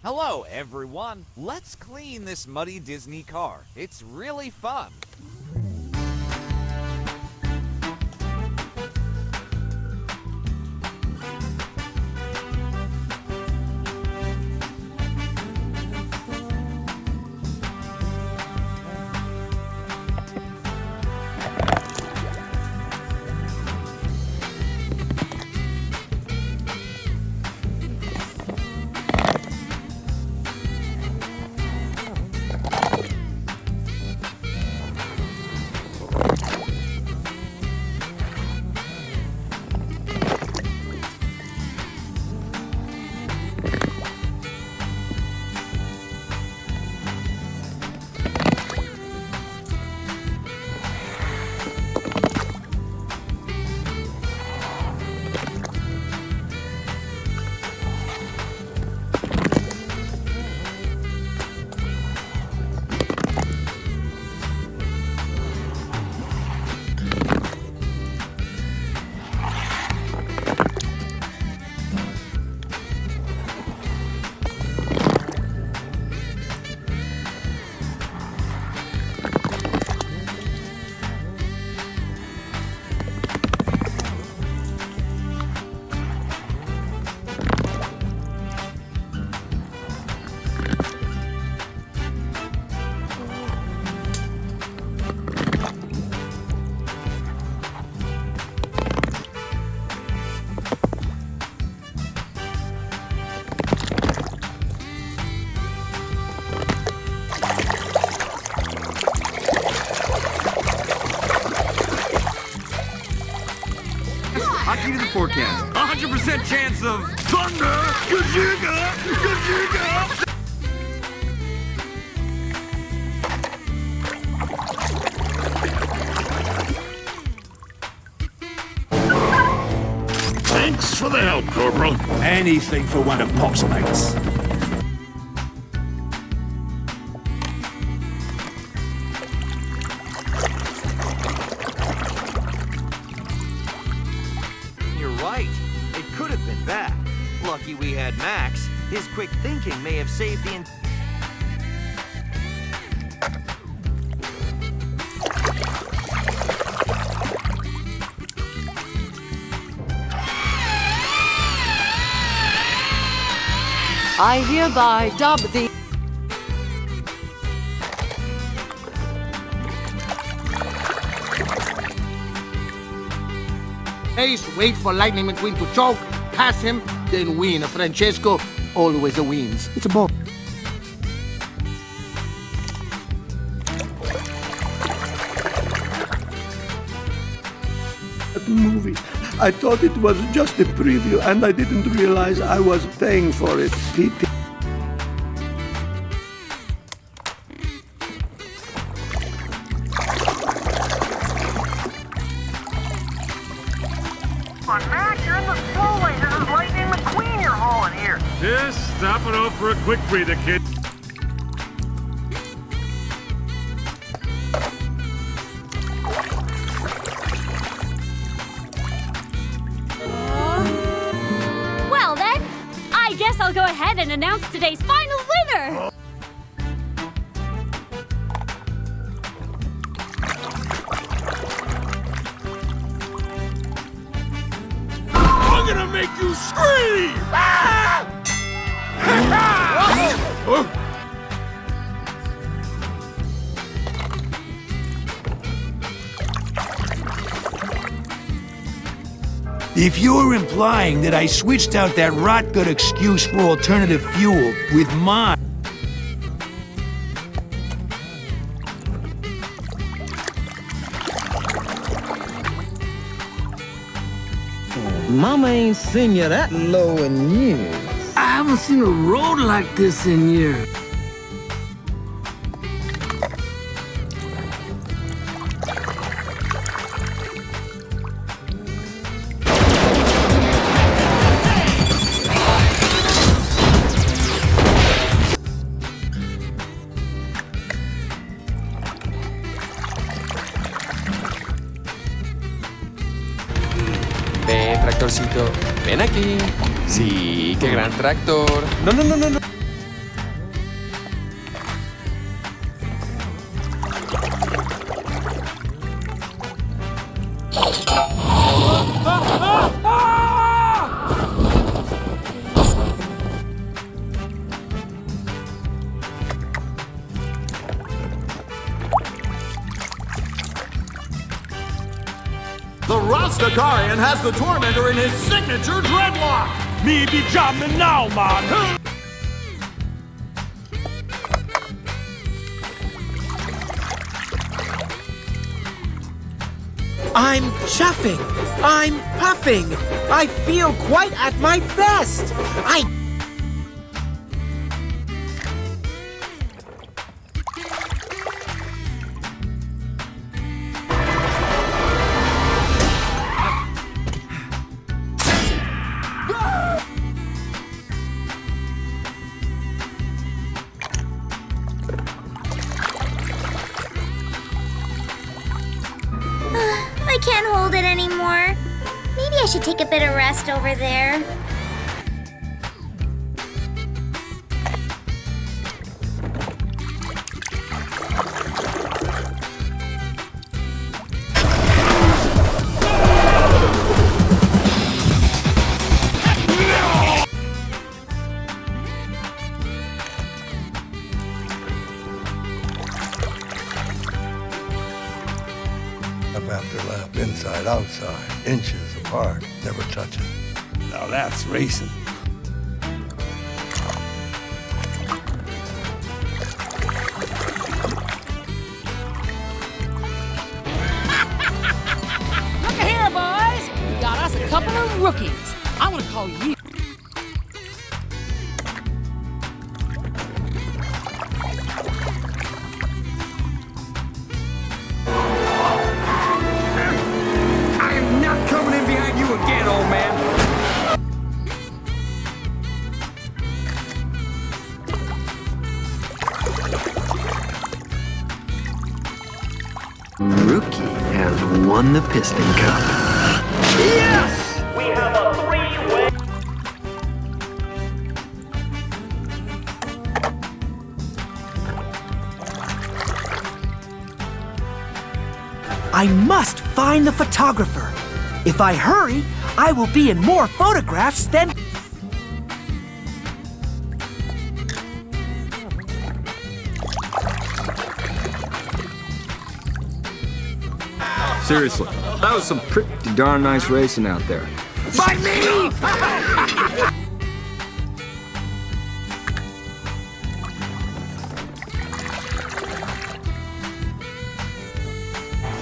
Hello, everyone. Let's clean this muddy Disney car. It's really fun. I'll give you the forecast. 100% chance of thunder. Gajiga! Gajiga! Thanks for the help, Corporal. Anything for one of Pop's mates. You're right. It could have been bad. Lucky we had Max. His quick thinking may have saved the I hereby dub the Ace, wait for Lightning McQueen to choke, pass him, then win. Francesco always wins. It's a ball. That movie. I thought it was just a preview, and I didn't realize I was paying for it. Max, you're in the slow lane. This is Lightning McQueen you're hauling here. Just stopping off for a quick breather, kid. Well then, I guess I'll go ahead and announce today's final winner! I'm gonna make you scream! If you're implying that I switched out that rot-gut excuse for alternative fuel with mine... Mama ain't seen you that low in years. I haven't seen a road like this in years. Ven, tractorcito, ven aquí. Sí, qué gran tractor. No, no, no, no, no. Mikarian has the Tormentor in his signature dreadlock. Me be jamming now, man. I'm chuffing. I'm puffing. I feel quite at my best. I can't hold it anymore. Maybe I should take a bit of rest over there. Lap after lap, inside, outside, inches apart, never touching. Now that's racing. Look here, boys. We got us a couple of rookies. I want to call you. I'm not coming in behind you again, old man. Rookie has won the Piston Cup. Yes! We have a three-way. I must find the photographer. If I hurry, I will be in more photographs than... Seriously, that was some pretty darn nice racing out there. By me!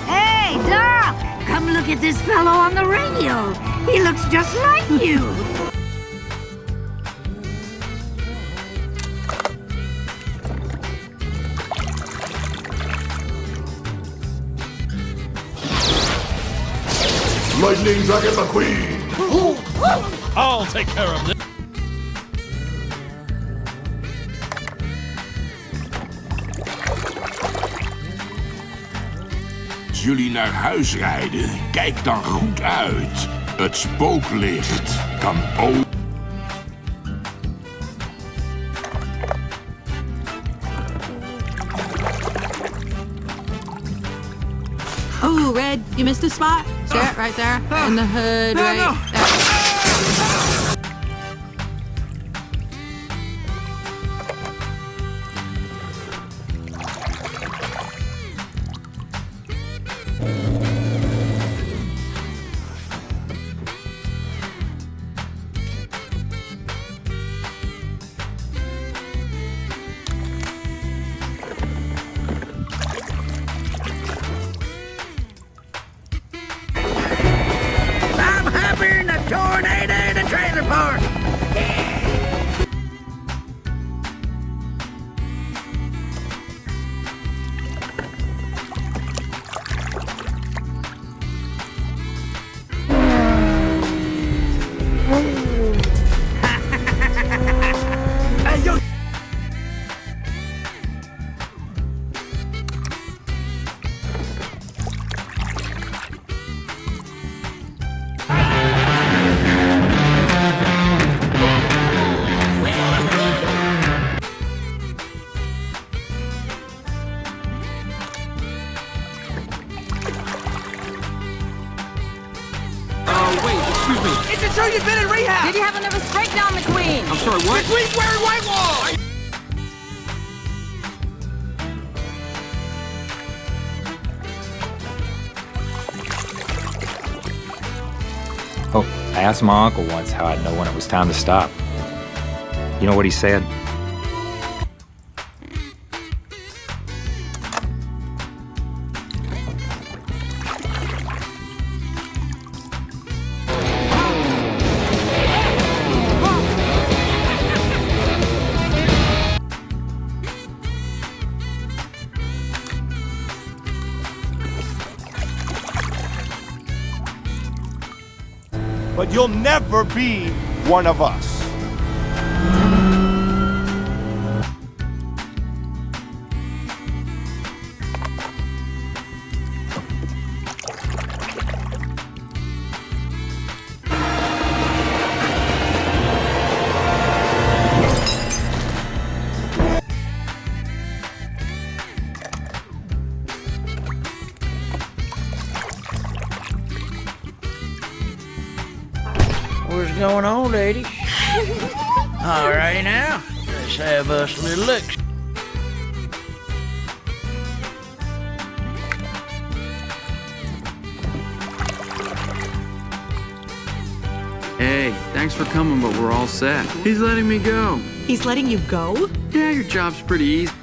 Hey, Doc! Come look at this fellow on the radio. He looks just like you. Lightning Dragon McQueen! I'll take care of this. Als jullie naar huis rijden, kijk dan goed uit. Het spooklicht kan ook... Oh, Red, you missed a spot. Stare it right there. In the hood, right there. I'm having a tornado in a trailer park. Hey, yo. Wait, excuse me. It's a show you've been in rehab. Did you have a nervous breakdown, McQueen? I'm sorry, what? McQueen's wearing white wall. I asked my uncle once how I'd know when it was time to stop. You know what he said? But you'll never be one of us. What's going on, ladies? All righty now, let's have us a little look. Hey, thanks for coming, but we're all set. He's letting me go. He's letting you go? Yeah, your job's pretty easy.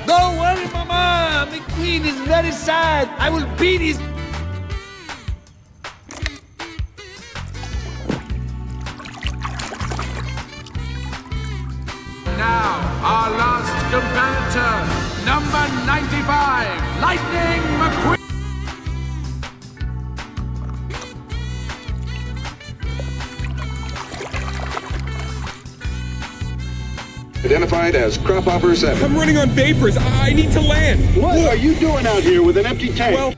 Don't worry, Mama. The queen is very sad. I will beat his... Now, our last competitor, number 95, Lightning McQueen. Identified as Crop Hopper 7. I'm running on vapors. I need to land. What are you doing out here with an empty tank? Well,